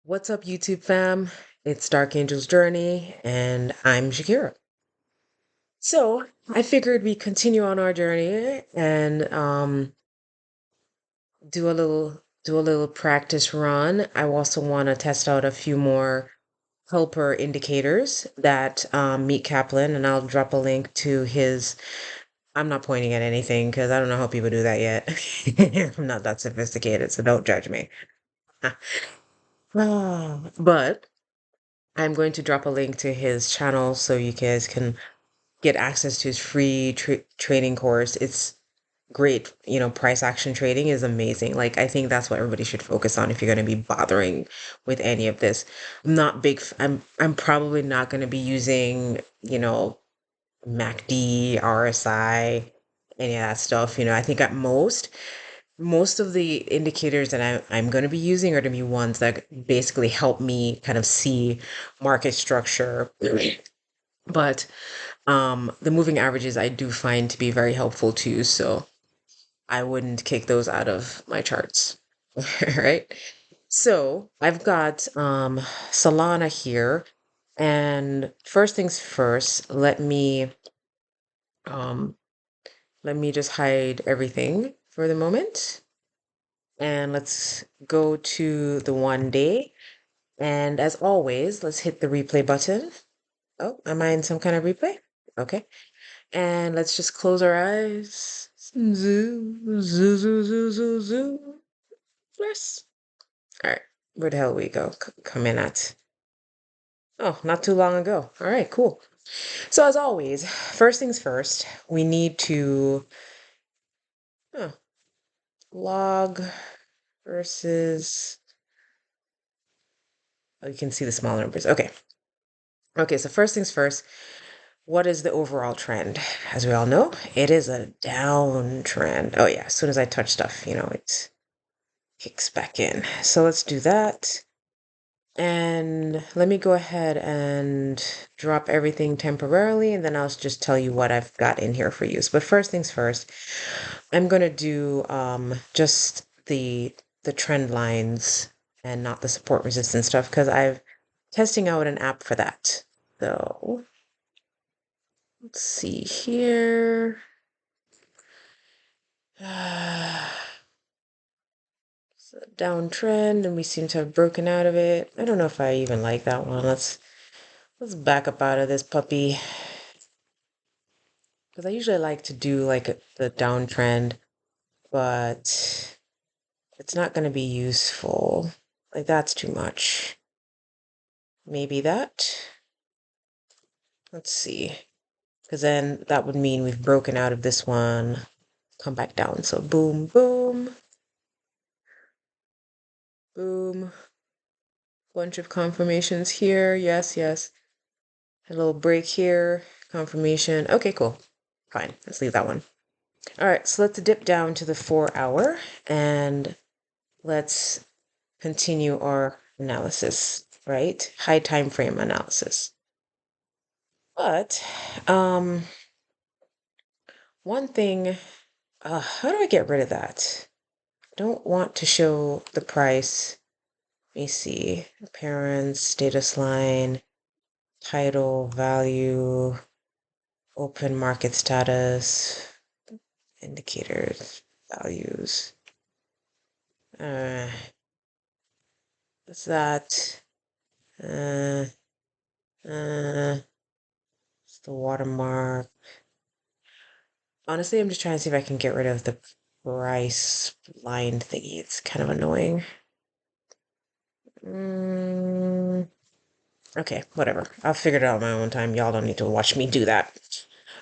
What's up, YouTube fam? It's Dark Angel's Journey, and I'm Shakira. So I figured we continue on our journey and do a little practice run. I also want to test out a few more helper indicators that Meet Kaplan, and I'll drop a link to his. I'm not pointing at anything because I don't know how people do that yet. I'm not that sophisticated, so don't judge me. But I'm going to drop a link to his channel so you guys can get access to his free trading course. It's great. Price action trading is amazing. Like, I think that's what everybody should focus on if you're going to be bothering with any of this. I'm not big, I'm probably not going to be using, MACD, RSI, any of that stuff. I think at most of the indicators that I'm going to be using are going to be ones that basically help me kind of see market structure. But the moving averages I do find to be very helpful too, so I wouldn't kick those out of my charts. Right? So I've got Solana here, and first things first, um let me just hide everything for the moment. And let's go to the 1 day. And as always, let's hit the replay button. Oh, am I in some kind of replay? Okay. And let's just close our eyes. Zoo, zoo, zoo, zoo, zoo, zoo. Yes. All right. Where the hell we go? Come in at. Oh, not too long ago. All right, cool. So as always, first things first, we need to huh, log versus. Oh, you can see the small numbers. Okay. Okay, so first things first, what is the overall trend? As we all know, it is a downtrend. Oh yeah, as soon as I touch stuff, it kicks back in. So let's do that. And let me go ahead and drop everything temporarily, and then I'll just tell you what I've got in here for use. But first things first, I'm gonna do just the trend lines and not the support resistance stuff because I'm testing out an app for that. So let's see here. It's a downtrend, and we seem to have broken out of it. I don't know if I even like that one. Let's back up out of this puppy. Because I usually like to do like the downtrend, but it's not going to be useful. Like that's too much. Maybe that. Let's see. Because then that would mean we've broken out of this one, come back down. So boom, boom, boom. Bunch of confirmations here. Yes, yes. A little break here. Confirmation. Okay, cool. Fine. Let's leave that one. All right, so let's dip down to the 4 hour and let's continue our analysis, right? High time frame analysis. But one thing, how do I get rid of that? I don't want to show the price. Let me see. Appearance, status line, title, value, open market status, indicators, values. What's that? Uh, it's the watermark. Honestly, I'm just trying to see if I can get rid of the price line thingy. It's kind of annoying. Okay, whatever. I'll figure it out on my own time. Y'all don't need to watch me do that.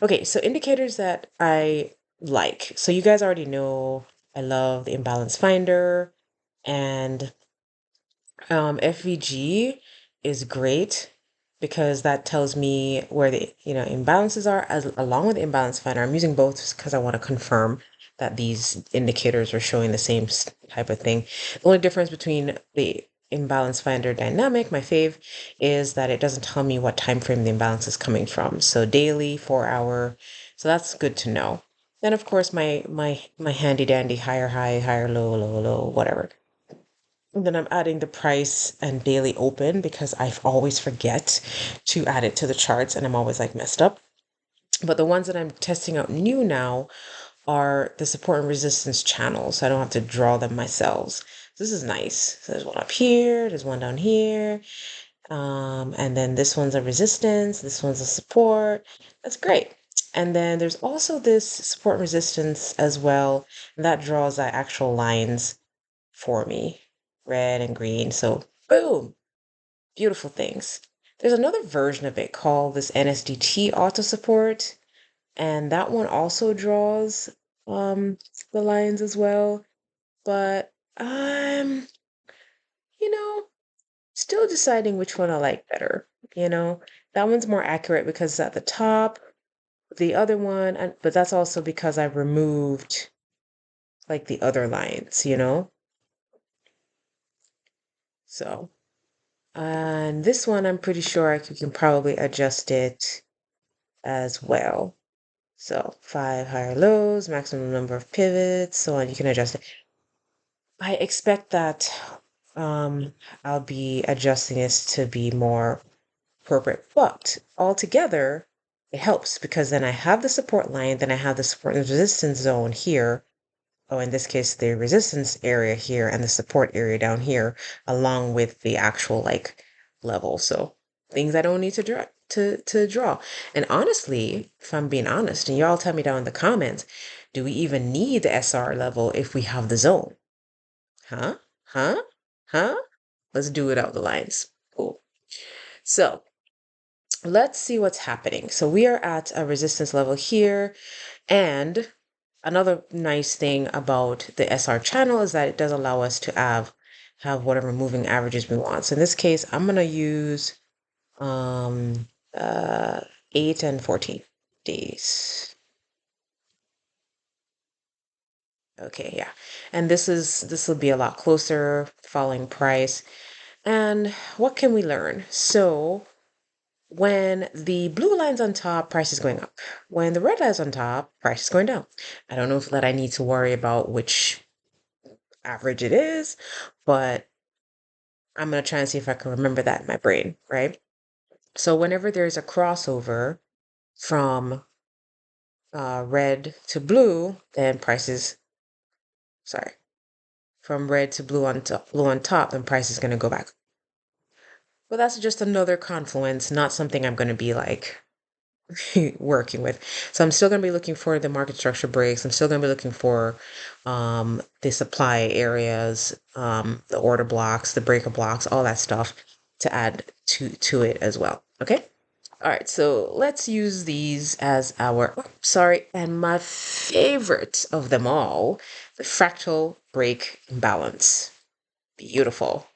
Okay, so indicators that I like. So you guys already know I love the imbalance finder, and FVG is great because that tells me where the imbalances are along with the imbalance finder. I'm using both because I want to confirm that these indicators are showing the same type of thing. The only difference between the imbalance finder dynamic, my fave, is that it doesn't tell me what time frame the imbalance is coming from. So daily, 4 hour. So that's good to know. Then of course my handy dandy higher high, higher low, low, low, whatever. And then I'm adding the price and daily open because I always forget to add it to the charts and I'm always like messed up. But the ones that I'm testing out new now are the support and resistance channels. So I don't have to draw them myself. This is nice. So there's one up here, there's one down here. And then this one's a resistance, this one's a support. That's great. And then there's also this support and resistance as well. And that draws the actual lines for me, red and green. So boom, beautiful things. There's another version of it called this NSDT auto support, and that one also draws the lines as well. But I'm, you know, still deciding which one I like better. You know, that one's more accurate because it's at the top. The other one, but that's also because I removed like the other lines, you know? So, and this one, I'm pretty sure you can probably adjust it as well. So, 5 higher lows, maximum number of pivots, so on. You can adjust it. I expect that I'll be adjusting this to be more appropriate. But altogether, it helps because then I have the support line, then I have the support and resistance zone here. Oh, in this case, the resistance area here and the support area down here, along with the actual like level. So things I don't need to draw. And honestly, if I'm being honest, and y'all tell me down in the comments, do we even need the SR level if we have the zone? Huh? Huh? Huh? Let's do it out the lines. Cool. So let's see what's happening. So we are at a resistance level here. And another nice thing about the SR channel is that it does allow us to have whatever moving averages we want. So in this case, I'm gonna use um uh 8 and 14 days. Okay, yeah. And this will be a lot closer, falling price. And what can we learn? So when the blue line's on top, price is going up. When the red line's on top, price is going down. I don't know if that I need to worry about which average it is, but I'm going to try and see if I can remember that in my brain, right? So whenever there's a crossover from red to blue, then prices, sorry, from red to blue on top, then price is going to go back. But that's just another confluence, not something I'm going to be like working with. So I'm still going to be looking for the market structure breaks. I'm still going to be looking for the supply areas, the order blocks, the breaker blocks, all that stuff to add to it as well. Okay. All right. So let's use these as our, oh, sorry, and my favorite of them all, the fractal break imbalance. Beautiful.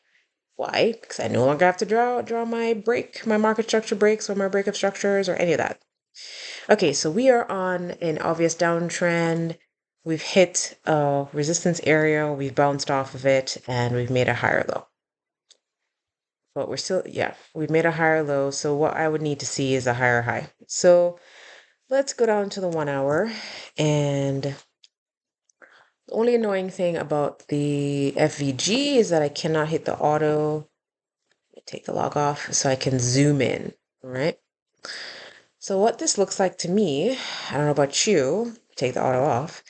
Why? Because I no longer have to draw my market structure breaks or my breakup structures or any of that. Okay, so we are on an obvious downtrend. We've hit a resistance area, we've bounced off of it, and we've made a higher low. But we're still, yeah, we've made a higher low. So what I would need to see is a higher high. So let's go down to the 1 hour. And the only annoying thing about the FVG is that I cannot hit the auto. Take the log off so I can zoom in, all right? So what this looks like to me, I don't know about you, take the auto off,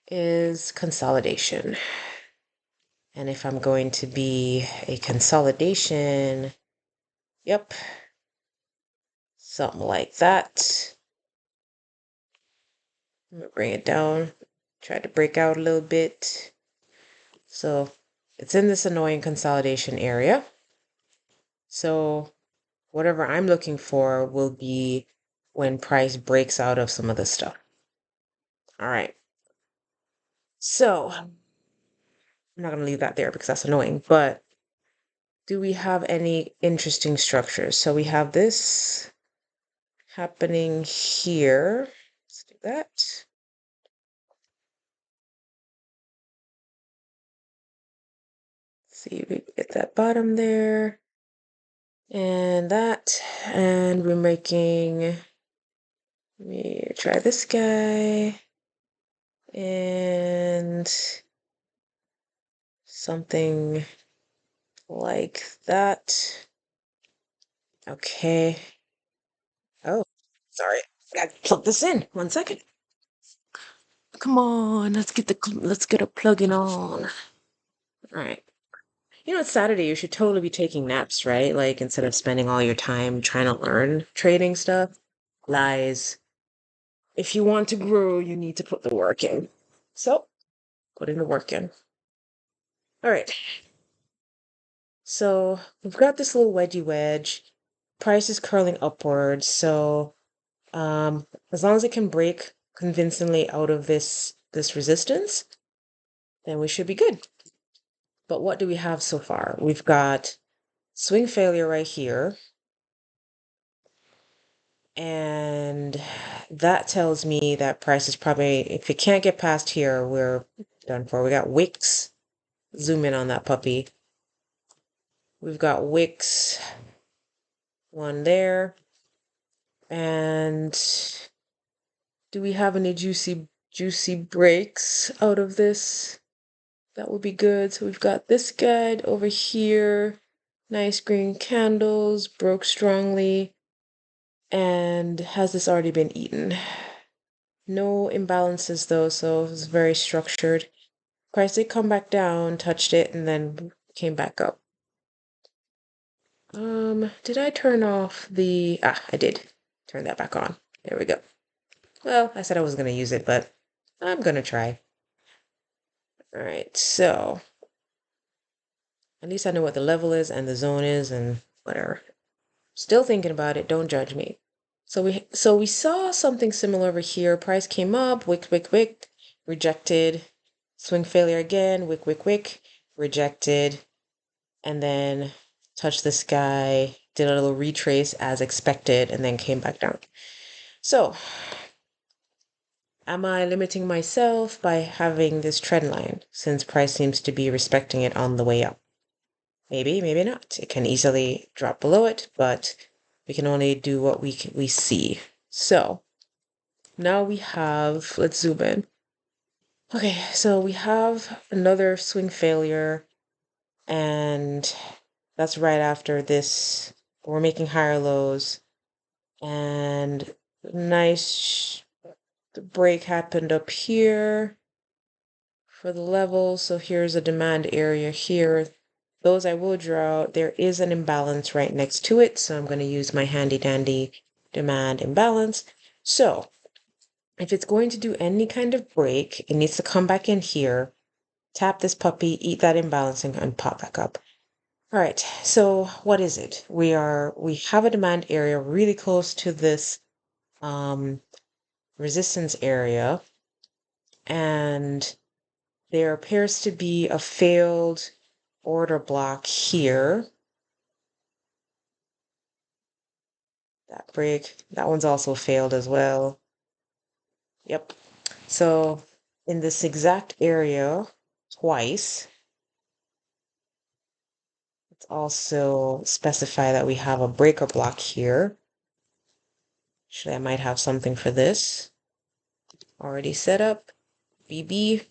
is consolidation. And if I'm going to be a consolidation, yep, something like that. I'm gonna bring it down, try to break out a little bit. So it's in this annoying consolidation area. So whatever I'm looking for will be when price breaks out of some of this stuff. All right. So I'm not going to leave that there because that's annoying, but do we have any interesting structures? So we have this happening here. Let's do that. See, we get that bottom there and that, and we're making, let me try this guy and something like that. Okay. Oh, sorry. Gotta plug this in. 1 second. Come on, let's get a plug-in on. All right. You know, it's Saturday. You should totally be taking naps, right? Like instead of spending all your time trying to learn trading stuff. Lies. If you want to grow, you need to put the work in. So, putting the work in. All right. So, we've got this little wedgie wedge. Price is curling upwards. So, as long as it can break convincingly out of this resistance, then we should be good. But what do we have so far? We've got swing failure right here. And that tells me that price is probably, if it can't get past here, we're done for. We got wicks. Zoom in on that puppy. We've got wicks, one there. And do we have any juicy breaks out of this? That would be good. So we've got this guy over here. Nice green candles, broke strongly. And has this already been eaten? No imbalances though, so it's very structured. Price did come back down, touched it, and then came back up. Did I turn off the... I did. Turn that back on. There we go. Well, I said I was going to use it, but I'm going to try. All right, so at least I know what the level is and the zone is and whatever. Still thinking about it, don't judge me. So we saw something similar over here. Price came up, wick, rejected. Swing failure again, wick, rejected. And then touched this guy, did a little retrace as expected, and then came back down. So, am I limiting myself by having this trend line since price seems to be respecting it on the way up? Maybe, maybe not. It can easily drop below it, but we can only do what we see. So, now we have, let's zoom in. Okay, so we have another swing failure, and that's right after this. We're making higher lows, and nice the break happened up here for the level. So here's a demand area here. Those I will draw out. There is an imbalance right next to it, so I'm going to use my handy dandy demand imbalance. So if it's going to do any kind of break, it needs to come back in here, tap this puppy, eat that imbalance, and pop back up. All right, so what is it? We have a demand area really close to this resistance area, and there appears to be a failed order block here. That break, that one's also failed as well. Yep. So in this exact area twice, let's also specify that we have a breaker block here. Actually, I might have something for this already set up. BB.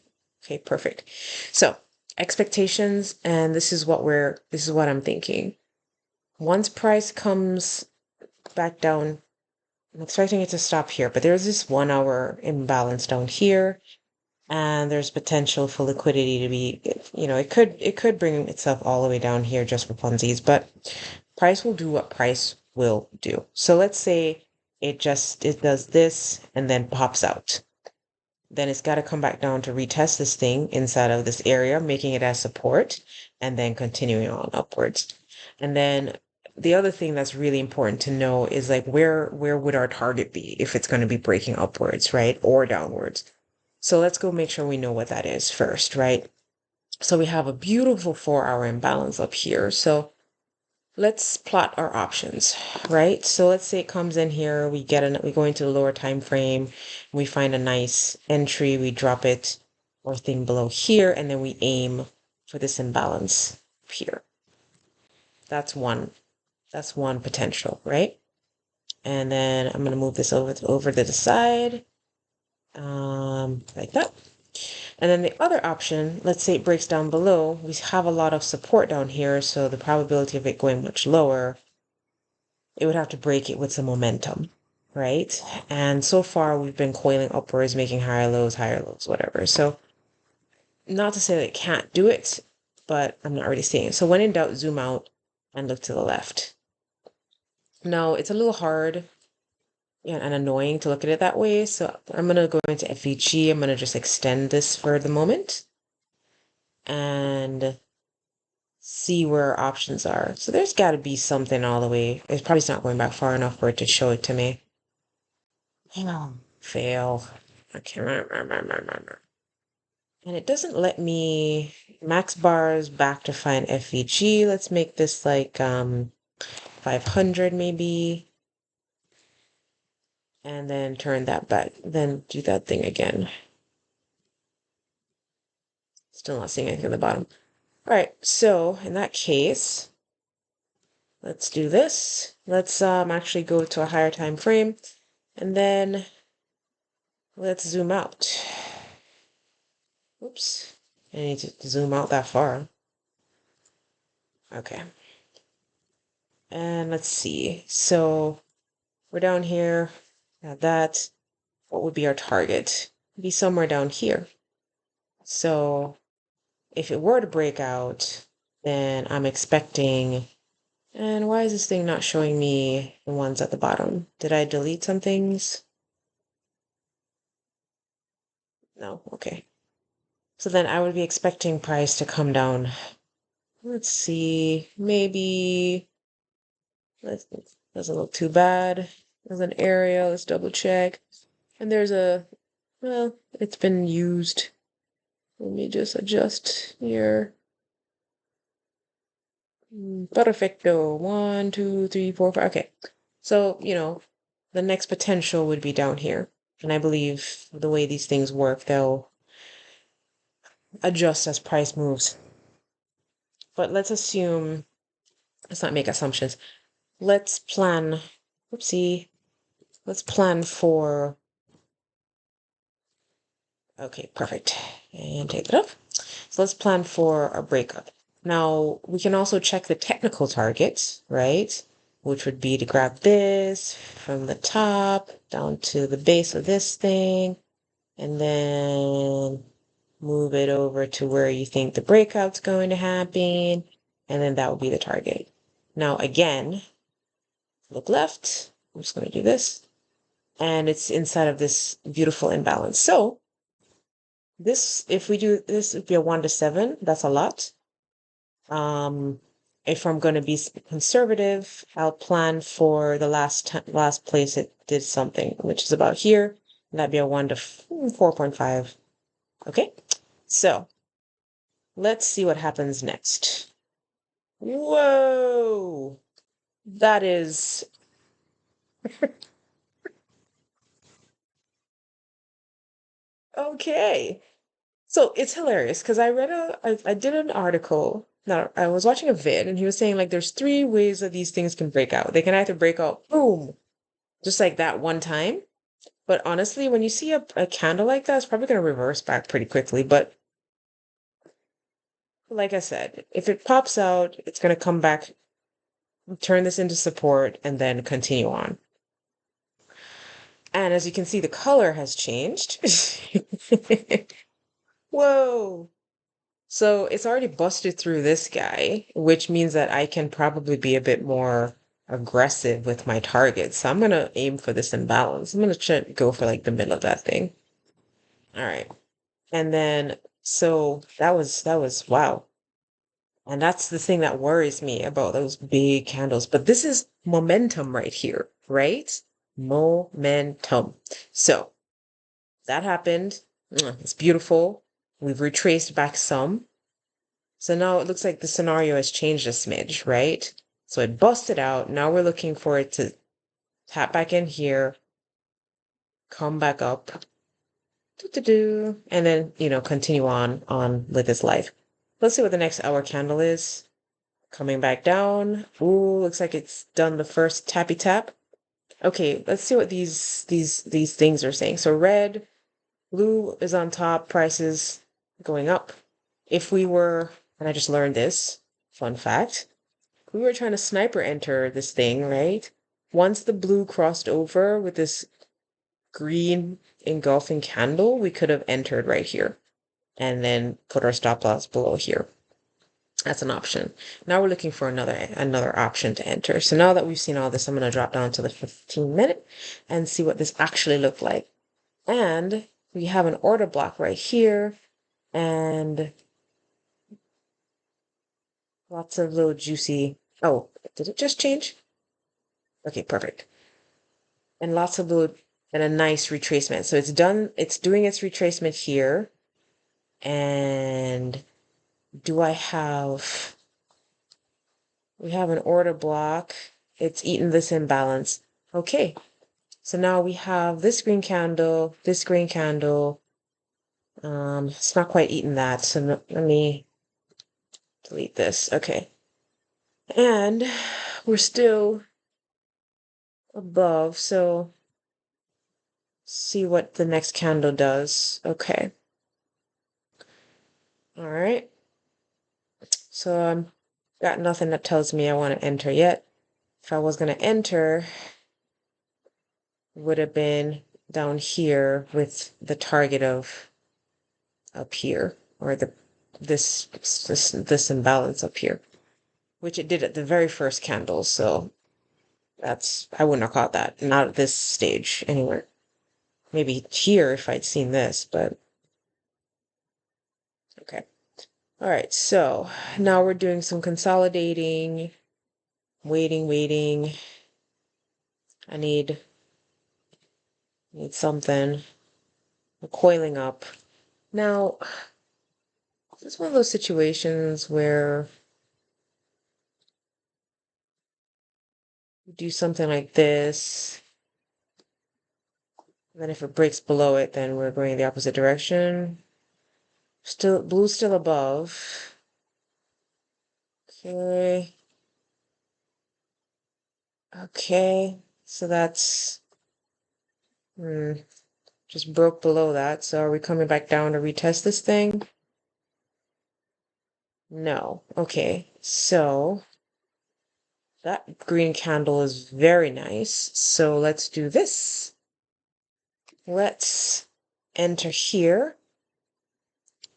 Okay, perfect. So expectations, and this is what I'm thinking. Once price comes back down, I'm expecting it to stop here, but there's this 1 hour imbalance down here, and there's potential for liquidity to be, it could bring itself all the way down here just for funsies, but price will do what price will do. So let's say it does this and then pops out. Then it's got to come back down to retest this thing inside of this area, making it as support, and then continuing on upwards. And then the other thing that's really important to know is like where would our target be if it's going to be breaking upwards, right? Or downwards. So let's go make sure we know what that is first, right? So we have a beautiful 4 hour imbalance up here. So let's plot our options, right? So let's say it comes in here, we go into the lower time frame, we find a nice entry, we drop it or thing below here, and then we aim for this imbalance here. That's one potential, right? And then I'm going to move this over to the side, like that. And then the other option, let's say it breaks down below, we have a lot of support down here, so the probability of it going much lower, it would have to break it with some momentum, right? And so far we've been coiling upwards, making higher lows, whatever. So not to say that it can't do it, but I'm not really seeing it. So when in doubt, zoom out and look to the left. Now it's a little hard, yeah, and annoying to look at it that way. So I'm going to go into FEG. I'm going to just extend this for the moment and see where our options are. So there's got to be something all the way. It's probably not going back far enough for it to show it to me. Fail. I can't remember. And it doesn't let me max bars back to find FEG. Let's make this like 500 maybe. And then turn that back. Then do that thing again. Still not seeing anything at the bottom. All right, so in that case, let's do this. Let's actually go to a higher time frame, and then let's zoom out. Oops, I need to zoom out that far. Okay. And let's see. So we're down here. Now that, what would be our target? It'd be somewhere down here. So if it were to break out, then I'm expecting. And why is this thing not showing me the ones at the bottom? Did I delete some things? No, okay. So then I would be expecting price to come down. Let's see, maybe, doesn't look too bad. There's an area, let's double check. And there's well, it's been used. Let me just adjust here. Perfecto. 1, 2, 3, 4, 5. Okay. So, the next potential would be down here. And I believe the way these things work, they'll adjust as price moves. But let's assume, let's not make assumptions. Let's plan, whoopsie, let's plan for, okay, perfect. And take that off. So let's plan for a breakup. Now, we can also check the technical targets, right? Which would be to grab this from the top down to the base of this thing, and then move it over to where you think the breakout's going to happen, and then that would be the target. Now, again, look left. I'm just going to do this, and it's inside of this beautiful imbalance. So this, if we do this, would be a 1 to 7. That's a lot. If I'm going to be conservative, I'll plan for the last place it did something, which is about here. And that'd be a 1 to 4.5. Okay, so let's see what happens next. Whoa, that is okay. So it's hilarious because I did an article. No, I was watching a vid and he was saying like there's 3 ways that these things can break out. They can either break out, boom, just like that one time. But honestly, when you see a candle like that, it's probably going to reverse back pretty quickly. But like I said, if it pops out, it's going to come back, turn this into support, and then continue on. And as you can see, the color has changed. Whoa. So it's already busted through this guy, which means that I can probably be a bit more aggressive with my targets. So I'm gonna aim for this imbalance. I'm gonna go for like the middle of that thing. All right. And then so that was wow. And that's the thing that worries me about those big candles. But this is momentum right here, right? Momentum. So that happened. It's beautiful. We've retraced back some. So now it looks like the scenario has changed a smidge, right? So it busted out. Now we're looking for it to tap back in here, come back up, and then, continue on with its life. Let's see what the next hour candle is. Coming back down. Ooh, looks like it's done the first tappy tap. Okay, let's see what these things are saying. So red, Blue is on top, prices going up. If we were, and I just learned this, fun fact, if we were trying to sniper enter this thing, right? Once the blue crossed over with this green engulfing candle, we could have entered right here and then put our stop loss below here. That's an option. Now we're looking for another option to enter. So now that we've seen all this, I'm going to drop down to the 15-minute and see what this actually looked like. And we have an order block right here and lots of little juicy. Oh, did it just change? Okay, perfect. And lots of little and a nice retracement. So it's done, it's doing its retracement here. And do I have, we have an order block. It's eaten this imbalance. Okay. So now we have this green candle, this green candle. It's not quite eaten that. So let me delete this. Okay. And we're still above. So see what the next candle does. Okay. All right. So I'm got nothing that tells me I want to enter yet. If I was going to enter, it would have been down here with the target of up here, or this imbalance up here, which it did at the very first candle. So that's, I wouldn't have caught that, not at this stage anywhere. Maybe here if I'd seen this, but okay. All right, so now we're doing some consolidating, waiting. I need something. We're coiling up. Now, this is one of those situations where you do something like this, and then if it breaks below it, then we're going the opposite direction. Still, blue's still above. Okay. Okay, so that's just broke below that. So are we coming back down to retest this thing? No. Okay, so that green candle is very nice. So let's do this. Let's enter here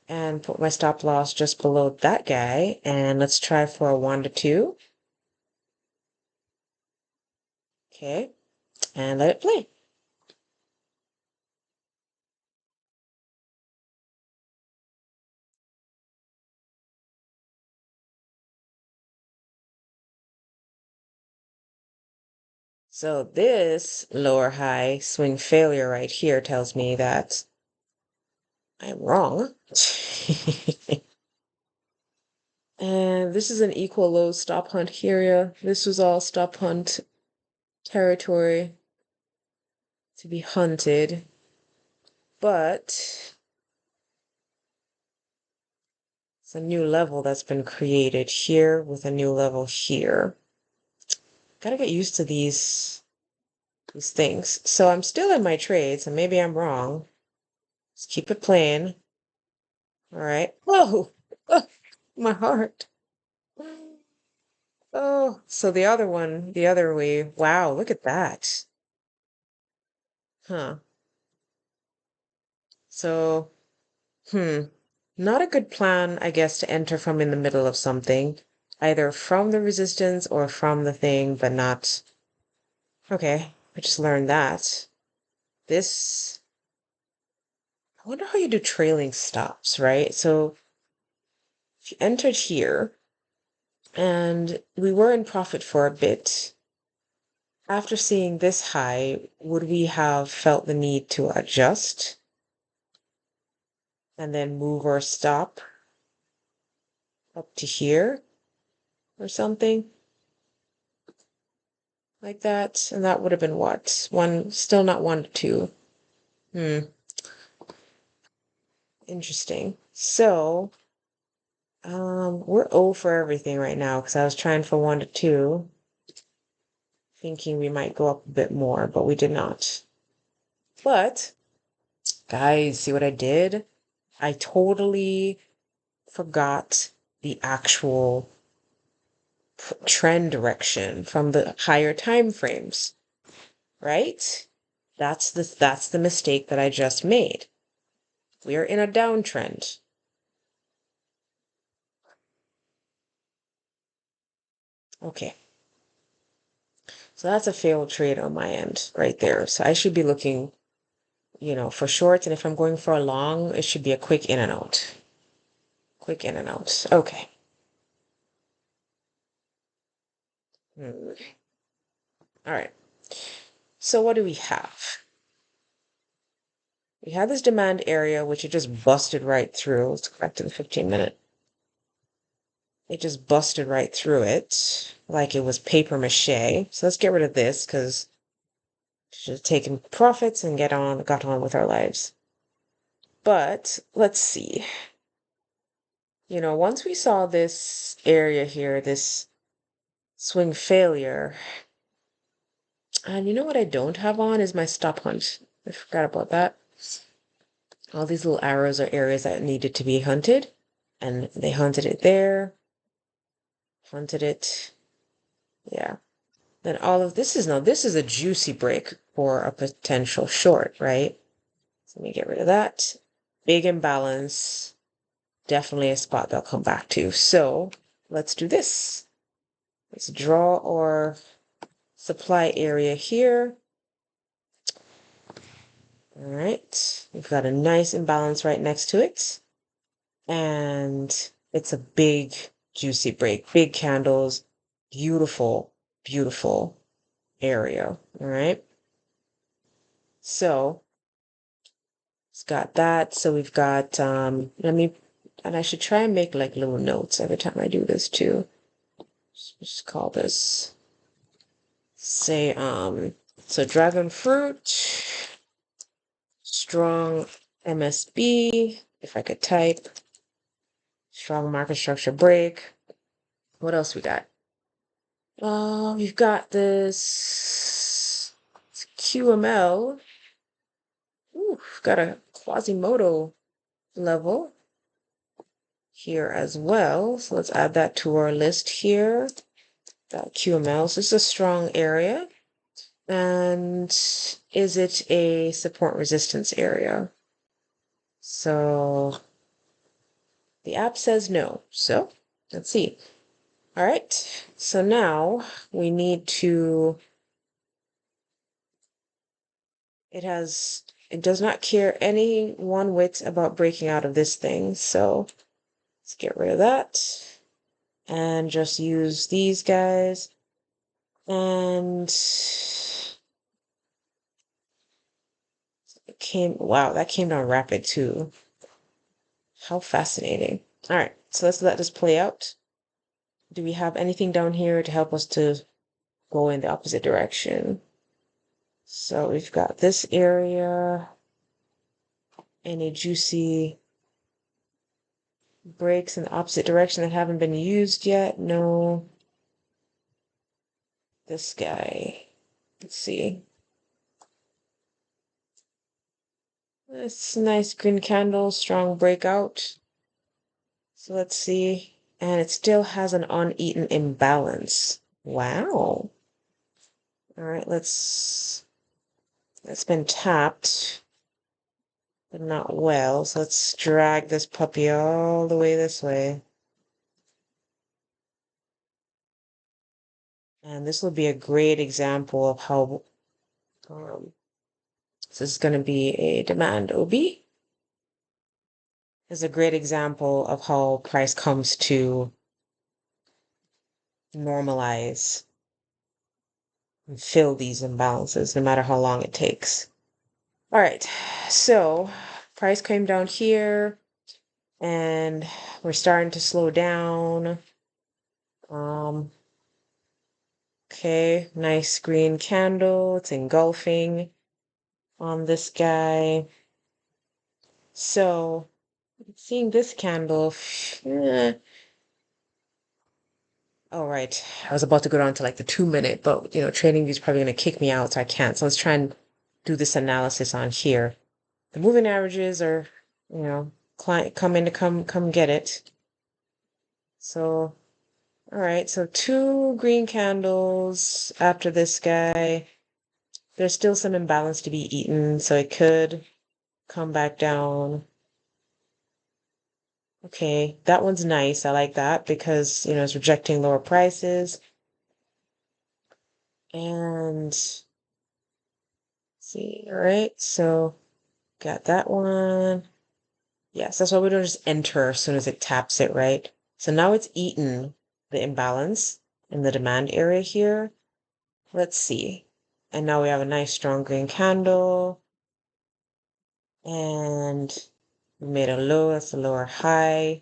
and put my stop loss just below that guy. And let's try for a 1 to 2. Okay, and let it play. So this lower high swing failure right here tells me that I'm wrong. And this is an equal low stop hunt area. This was all stop hunt territory to be hunted. But it's a new level that's been created here with a new level here. Gotta get used to these things. So I'm still in my trades, and maybe I'm wrong. Just keep it playing. All right. Whoa! Oh, my heart. Oh, so the other one, the other way. Wow, look at that. Huh. So, not a good plan, I guess, to enter from in the middle of something, either from the resistance or from the thing, but not. Okay, I just learned that. This, I wonder how you do trailing stops, right? So if you entered here and we were in profit for a bit, after seeing this high, would we have felt the need to adjust and then move or stop up to here or something like that? And that would have been what? One, still not 1 to 2. Interesting. So, we're O for everything right now because I was trying for 1 to 2, thinking we might go up a bit more, but we did not. But Guys, see what I did? I totally forgot the actual trend direction from the higher time frames, right? That's the mistake that I just made. We are in a downtrend. Okay. So that's a failed trade on my end right there. So I should be looking, for shorts, and if I'm going for a long, it should be a quick in and out. Quick in and out. Okay. Hmm. All right. So what do we have? We have this demand area, which it just busted right through. Let's go back to the 15-minute. It just busted right through it like it was paper mache. So let's get rid of this because should have taken profits and got on with our lives. But let's see. Once we saw this area here, this swing failure, and you know what I don't have on is my stop hunt. I forgot about that. All these little arrows are areas that needed to be hunted, and they hunted it there, hunted it. Yeah. Then all of this is a juicy break for a potential short, right? So let me get rid of that. Big imbalance. Definitely a spot they'll come back to. So let's do this. Let's draw our supply area here. All right. We've got a nice imbalance right next to it. And it's a big, juicy break. Big candles. Beautiful, beautiful area. All right. So it's got that. So we've got, and I should try and make like little notes every time I do this too. Just call this, say, so dragon fruit, strong MSB, if I could type, strong market structure break. What else we got? We've got this QML. Ooh, got a Quasimodo level here as well. So let's add that to our list here. Got QML. So this is a strong area. And is it a support resistance area? So the app says no. So let's see. All right. So now we need to, it does not care any one whit about breaking out of this thing. So let's get rid of that and just use these guys. And wow, that came down rapid too. How fascinating. All right, so let's let this play out. Do we have anything down here to help us to go in the opposite direction? So we've got this area, any juicy breaks in the opposite direction that haven't been used yet? No. This guy. Let's see. This nice green candle, strong breakout. So let's see. And it still has an uneaten imbalance. Wow. All right, it's been tapped, but not well. So let's drag this puppy all the way this way. And this will be a great example of how, this is going to be a demand OB. This is a great example of how price comes to normalize and fill these imbalances, no matter how long it takes. All right, so price came down here and we're starting to slow down. Okay, nice green candle. It's engulfing on this guy. So, seeing this candle, all right. I was about to go down to like the 2-minute, but trading view is probably going to kick me out, so I can't. So let's try and do this analysis on here. the moving averages are, you know, client come in to come get it. So, all right, so two green candles after this guy. There's still some imbalance to be eaten, so it could come back down. Okay, that one's nice. I like that because, it's rejecting lower prices. And see, all right, so got that one. Yes, that's why we don't just enter as soon as it taps it, right? So now it's eaten the imbalance in the demand area here. Let's see. And now we have a nice strong green candle. And we made a low, that's a lower high.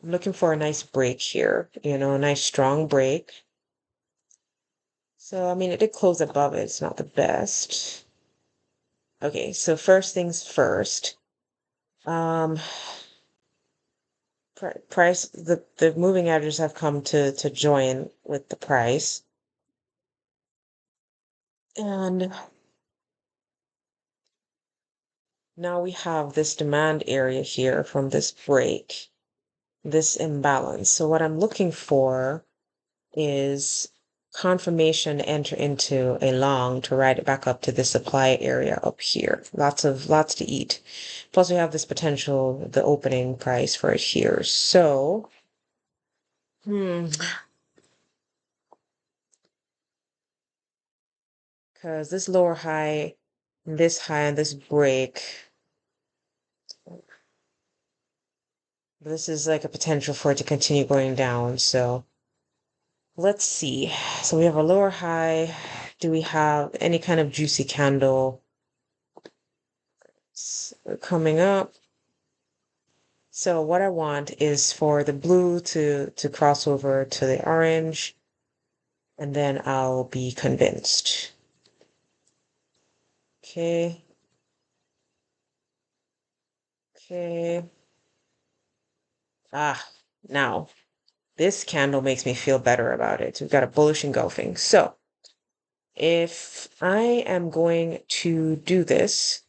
I'm looking for a nice break here, a nice strong break. So, I mean, it did close above it. It's not the best. Okay, so first things first. Um, price, the moving averages have come to join with the price. And now we have this demand area here from this break, this imbalance. So what I'm looking for is confirmation to enter into a long to ride it back up to the supply area up here. Lots to eat. Plus we have this potential, the opening price for it here. So, because this lower high, this high, and this break, this is like a potential for it to continue going down. So let's see. So we have a lower high. Do we have any kind of juicy candle coming up? So what I want is for the blue to cross over to the orange, and then I'll be convinced. Okay. Okay. Ah, now this candle makes me feel better about it. We've got a bullish engulfing. So if I am going to do this,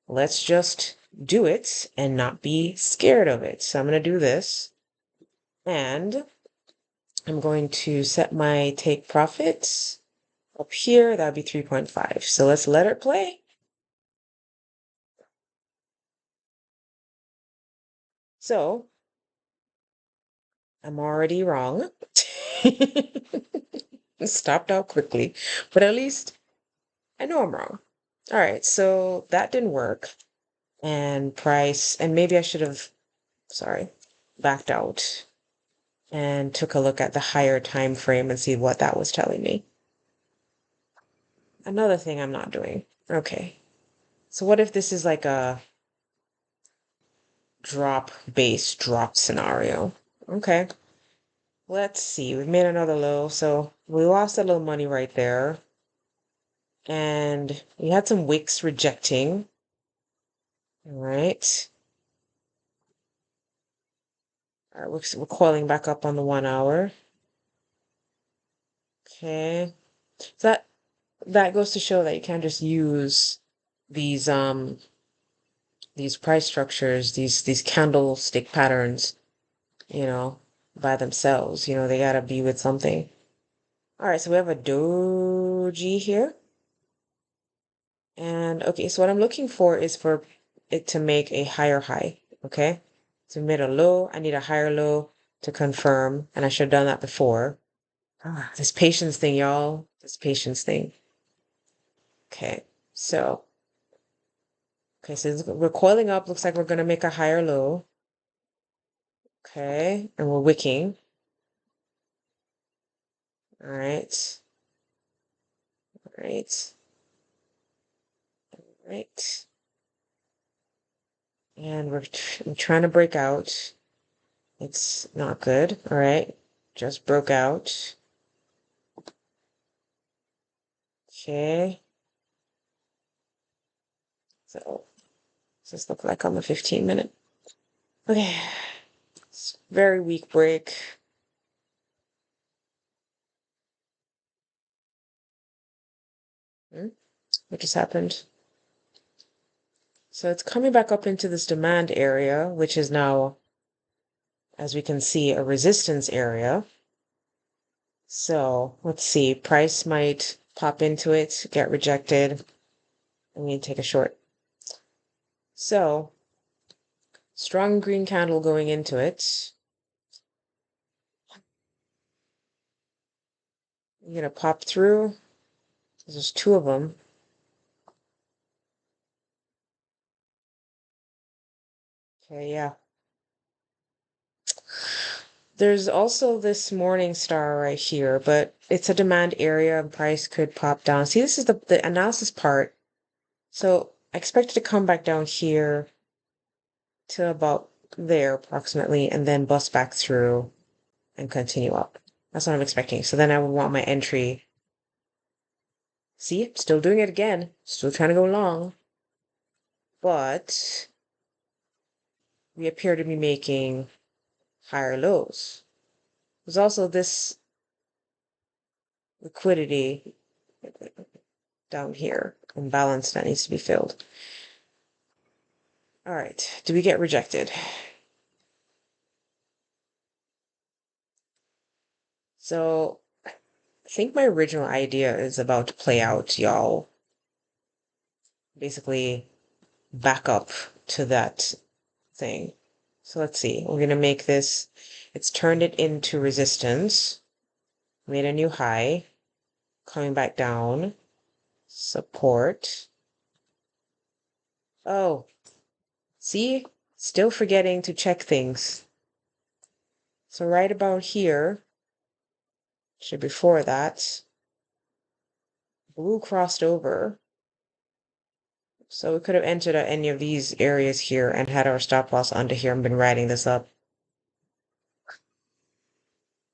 let's just do it and not be scared of it. So I'm going to do this, and I'm going to set my take profits up here. That would be 3.5. So let's let it play. So I'm already wrong. Stopped out quickly, but at least I know I'm wrong. All right, so that didn't work. And price, and maybe I should have, sorry, backed out and took a look at the higher time frame and see what that was telling me. Another thing I'm not doing. Okay. So what if this is like a base drop scenario? Okay. Let's see. We've made another low, so we lost a little money right there. And we had some wicks rejecting. All right. All right, we're coiling back up on the 1 hour. Okay. So that goes to show that you can't just use these price structures, these candlestick patterns, you know, by themselves. They gotta be with something. All right, so we have a doji here. And okay, so what I'm looking for is for it to make a higher high, okay? So we made a low, I need a higher low to confirm, and I should have done that before. This patience thing, y'all. This patience thing. Okay, so we're coiling up. Looks like we're gonna make a higher low. Okay, and we're wicking. All right. All right. All right. And I'm trying to break out. It's not good. All right. Just broke out. Okay. So does this look like on the 15-minute? Okay. It's very weak break. What just happened? So it's coming back up into this demand area, which is now, as we can see, a resistance area. So let's see, price might pop into it, get rejected. I'm going to take a short. So strong green candle going into it. I'm going to pop through. There's two of them. Okay, yeah. There's also this morning star right here, but it's a demand area and price could pop down. See, this is the analysis part. So I expect it to come back down here to about there approximately, and then bust back through and continue up. That's what I'm expecting. So then I would want my entry. See, still doing it again. Still trying to go long. But we appear to be making higher lows. There's also this liquidity down here, imbalance that needs to be filled. All right, do we get rejected? So I think my original idea is about to play out, y'all. Basically, back up to that thing. So let's see, we're gonna make this, it's turned it into resistance, made a new high, coming back down, support. Oh, see, still forgetting to check things. So right about here, actually before that, blue crossed over. So we could have entered at any of these areas here and had our stop loss under here and been riding this up.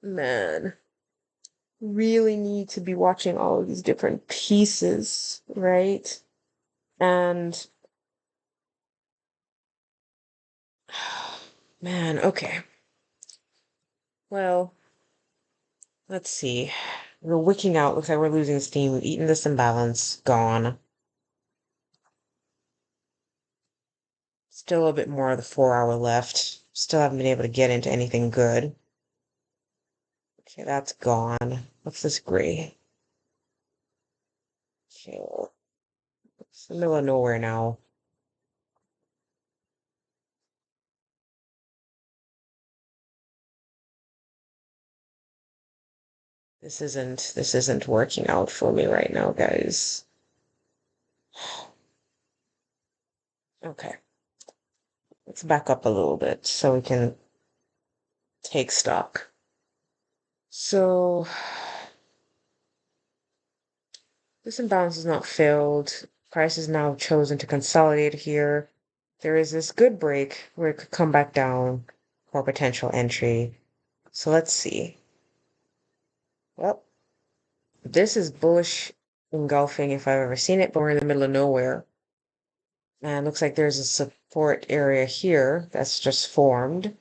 Man, really need to be watching all of these different pieces, right? And man, okay. Well, let's see. We're wicking out. Looks like we're losing steam. We've eaten this imbalance. Gone. Still a bit more of the 4 hour left. Still haven't been able to get into anything good. Okay, that's gone. What's this gray? Okay, it's the middle of nowhere now. This isn't working out for me right now, guys. Okay. Let's back up a little bit so we can take stock. So this imbalance is not filled. Price is now chosen to consolidate here. There is this good break where it could come back down for potential entry. So let's see. Well, this is bullish engulfing if I've ever seen it, but we're in the middle of nowhere. And looks like there's a support area here that's just formed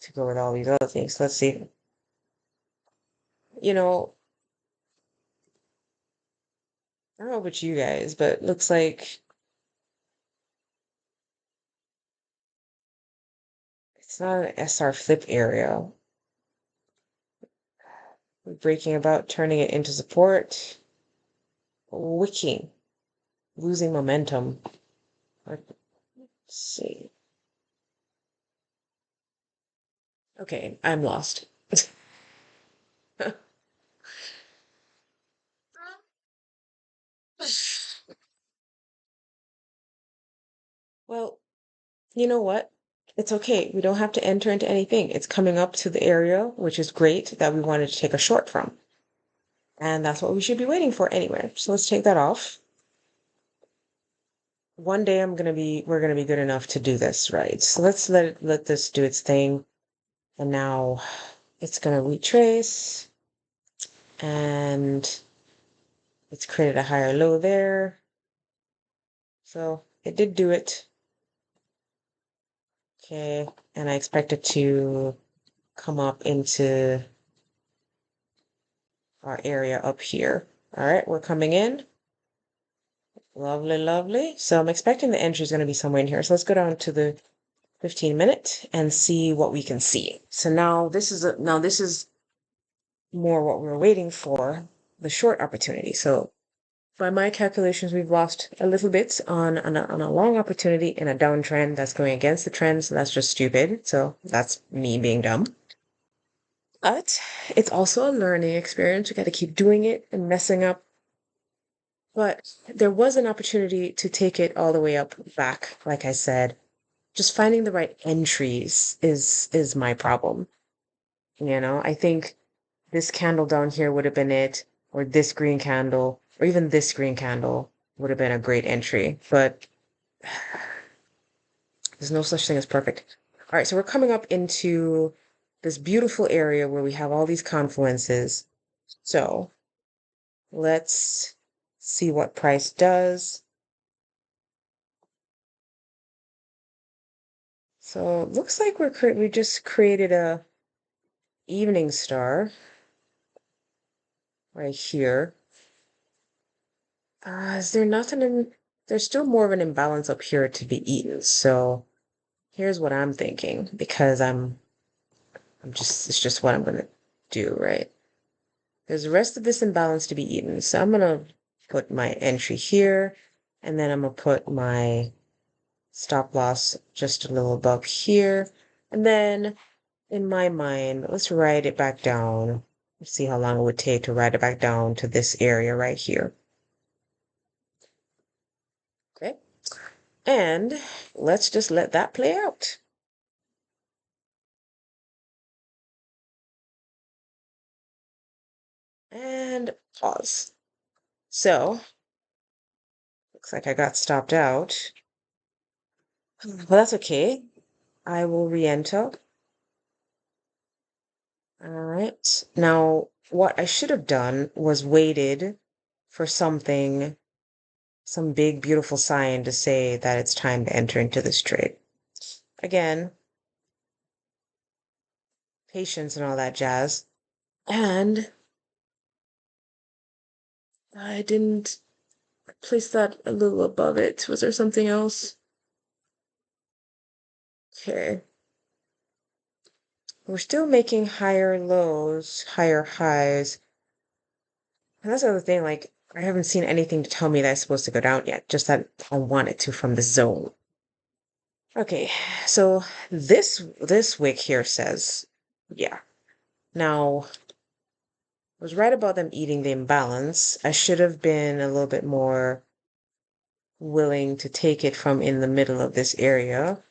to go with all these other things. Let's see. You know, I don't know about you guys, but it looks like it's not an SR flip area. We're breaking about, turning it into support. Wicking, losing momentum. Let's see. Okay, I'm lost. Well, you know what? It's okay. We don't have to enter into anything. It's coming up to the area, which is great, that we wanted to take a short from. And that's what we should be waiting for anyway. So let's take that off. One day we're gonna be good enough to do this, right? So let's let this do its thing. And now it's gonna retrace and it's created a higher low there. So it did do it. Okay, and I expect it to come up into our area up here. All right, we're coming in. Lovely, lovely. So I'm expecting the entry is going to be somewhere in here. So let's go down to the 15 minute and see what we can see. So now this is more what we're waiting for, the short opportunity. So by my calculations, we've lost a little bit on a long opportunity in a downtrend that's going against the trend. So that's just stupid. So that's me being dumb. But it's also a learning experience. We got to keep doing it and messing up. But there was an opportunity to take it all the way up back, like I said. Just finding the right entries is my problem. I think this candle down here would have been it, or this green candle, or even this green candle would have been a great entry. But there's no such thing as perfect. All right, so we're coming up into this beautiful area where we have all these confluences. So let's see what price does. So it looks like we just created a evening star right here. Is there nothing in, there's still more of an imbalance up here to be eaten. So here's what I'm thinking because it's just what I'm gonna do, right? There's the rest of this imbalance to be eaten. So I'm gonna put my entry here and then I'm gonna put my stop loss just a little above here. And then in my mind, let's write it back down. Let's see how long it would take to write it back down to this area right here. Okay. And let's just let that play out. And pause. So, looks like I got stopped out. Well, that's okay. I will re-enter. All right. Now, what I should have done was waited for something, some big, beautiful sign to say that it's time to enter into this trade. Again, patience and all that jazz. And I didn't place that a little above it. Was there something else? Okay. We're still making higher lows, higher highs. And that's the other thing, like, I haven't seen anything to tell me that it's supposed to go down yet, just that I want it to from the zone. Okay, so this wick here says, yeah. Now, I was right about them eating the imbalance. I should have been a little bit more willing to take it from in the middle of this area.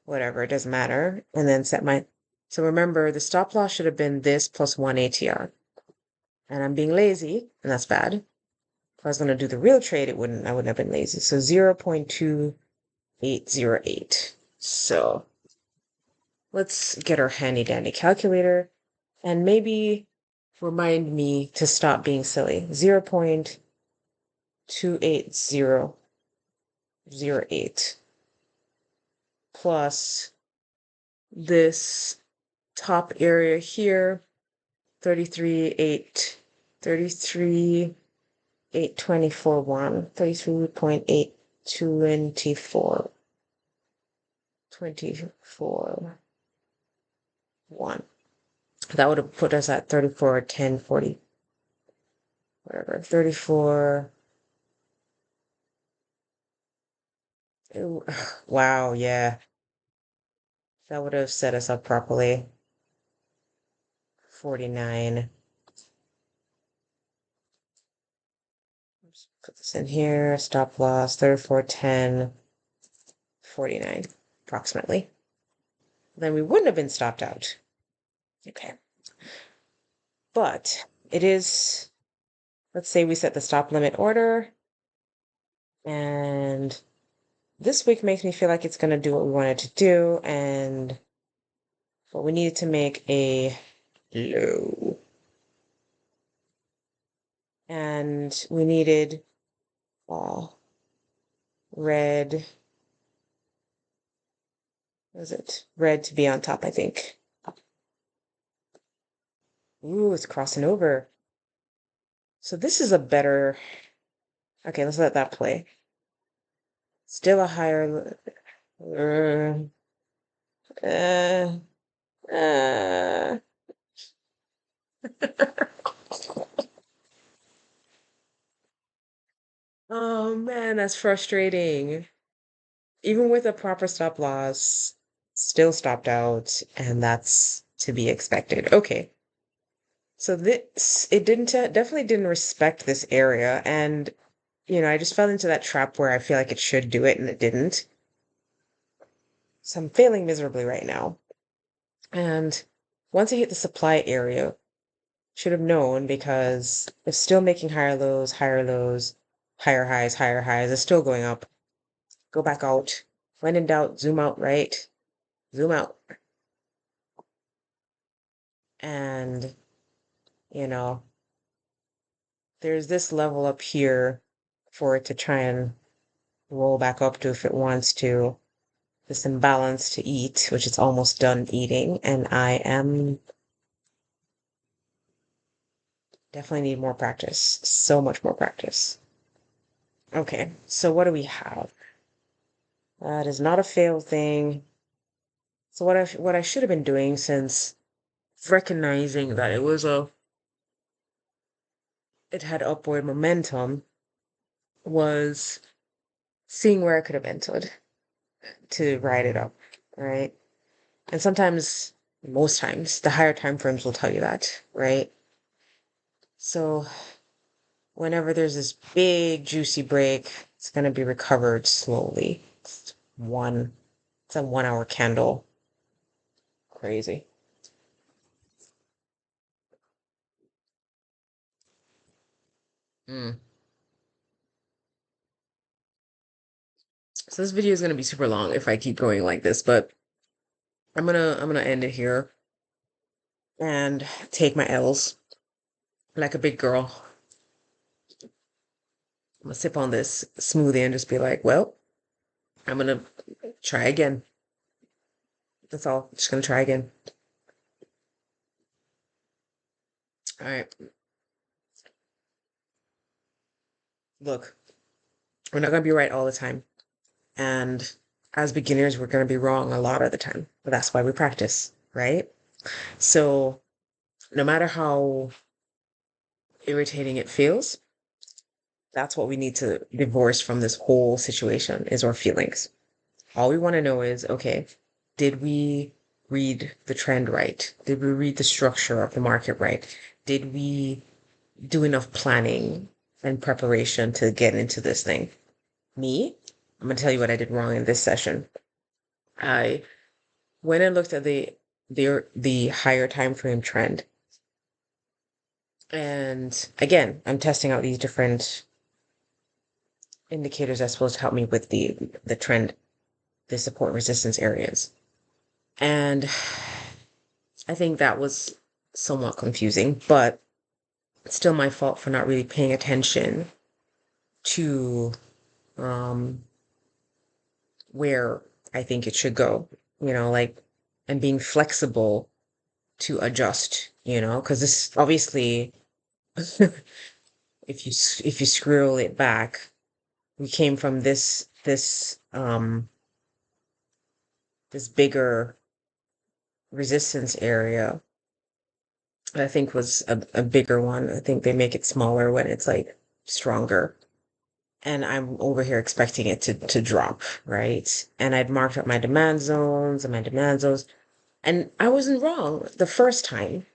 Whatever, it doesn't matter. And then set my, so remember the stop loss should have been this plus 1 ATR. And I'm being lazy, and that's bad. If I was going to do the real trade, I wouldn't have been lazy. So 0.2808. So let's get our handy dandy calculator and maybe remind me to stop being silly. 0.28008 plus this top area here, 33.824.1, 1. That would have put us at 34.1040, whatever, 34. Wow, yeah. That would have set us up properly. 49. Let's put this in here. Stop loss 34.10, 49, approximately. Then we wouldn't have been stopped out. Okay. But it is, let's say we set the stop limit order, and this week makes me feel like it's going to do what we wanted to do, but we needed to make a low. And we needed red, was it? Red to be on top, I think. Ooh, it's crossing over. So this is a better Okay, let's let that play. Still a higher. Uh, uh. Oh man, that's frustrating. Even with a proper stop loss, still stopped out, and that's to be expected. Okay. So this, it didn't, definitely didn't respect this area. And, I just fell into that trap where I feel like it should do it and it didn't. So I'm failing miserably right now. And once I hit the supply area, should have known because it's still making higher lows, higher highs, higher highs. It's still going up. Go back out. When in doubt, zoom out, right? Zoom out. And, you know, there's this level up here for it to try and roll back up to if it wants to. This imbalance to eat, which it's almost done eating, and I am definitely need more practice. So much more practice. Okay, so what do we have? That is not a fail thing. So what I should have been doing since recognizing that it had upward momentum was seeing where I could have entered to ride it up, right? And sometimes, most times, the higher time frames will tell you that, right? So whenever there's this big juicy break, it's going to be recovered slowly. It's a 1 hour candle. Crazy. Mm. So this video is going to be super long if I keep going like this, but I'm gonna end it here and take my L's like a big girl. I'm gonna sip on this smoothie and just be like, well, I'm gonna try again. That's all. Just gonna try again. All right. Look, we're not gonna be right all the time. And as beginners, we're gonna be wrong a lot of the time. But that's why we practice, right? So no matter how irritating it feels, that's what we need to divorce from this whole situation is our feelings. All we want to know is, okay, did we read the trend right? Did we read the structure of the market right? Did we do enough planning and preparation to get into this thing? Me, I'm gonna tell you what I did wrong in this session. I went and looked at the higher time frame trend. And again, I'm testing out these different indicators that's supposed to help me with the trend, the support resistance areas. And I think that was somewhat confusing, but it's still my fault for not really paying attention to um, where I think it should go, like, and being flexible to adjust, because this obviously, if you scroll it back, we came from this bigger resistance area. I think was a bigger one. I think they make it smaller when it's like stronger. And I'm over here expecting it to drop, right? And I'd marked up my demand zones and my demand zones. And I wasn't wrong the first time,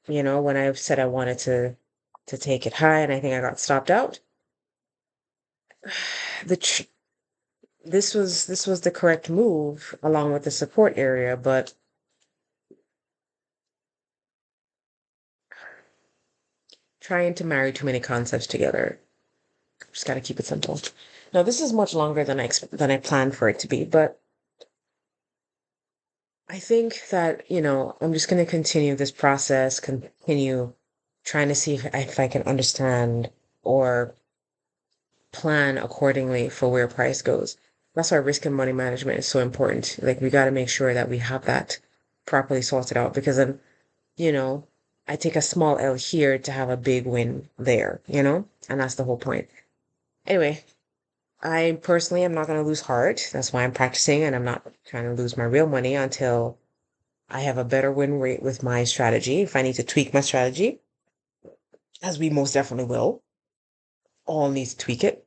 when I said I wanted to take it high and I think I got stopped out. The tr this was the correct move along with the support area, but trying to marry too many concepts together. Just got to keep it simple. Now, this is much longer than I planned for it to be, but I think that, I'm just going to continue this process, continue trying to see if I can understand or plan accordingly for where price goes. That's why risk and money management is so important. Like, we got to make sure that we have that properly sorted out because then, you know, I take a small L here to have a big win there, and that's the whole point. Anyway, I personally am not going to lose heart. That's why I'm practicing, and I'm not trying to lose my real money until I have a better win rate with my strategy. If I need to tweak my strategy, as we most definitely will, all need to tweak it.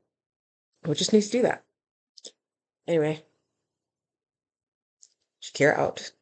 We just need to do that. Anyway, Shakira out.